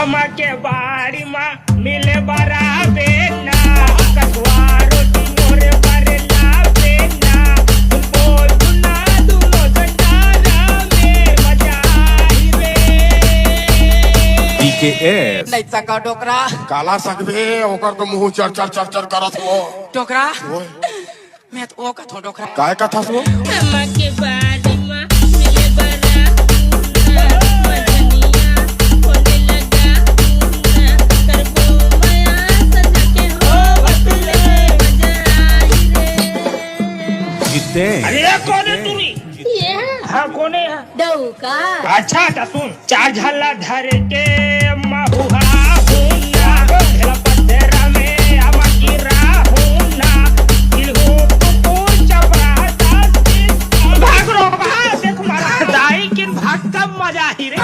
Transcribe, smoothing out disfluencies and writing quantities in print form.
अमा के बाड़ी माँ मिले बरा बेना कसवा रोटी मोरे बरे ना बेना बोल दुना दुनो जंडारा में मजा आई रे DKS नहीं सका डोकरा काला सकबे ओकर तो मुंह चर चर चर चर करत हो डोकरा ओए मैं तो ओ कथो डोकरा काय कथा हो अम्मा के बाड़ी माँ मिले बरा पूना मजनिया होने लगा पूना करबो माया सजा के हो बतले मजा आई रे Jiतेंद्र अरे कौन है तू ये हाँ कौन है डौका अच्छा था सुन चार झल्ला धर के महुआ हुना भेला पत्थरा में अमा गिरा हुना दिलहू कुकुर चबरा दासी भाग रो भाग देख मारा दाई किन भाग तब मजा ही रे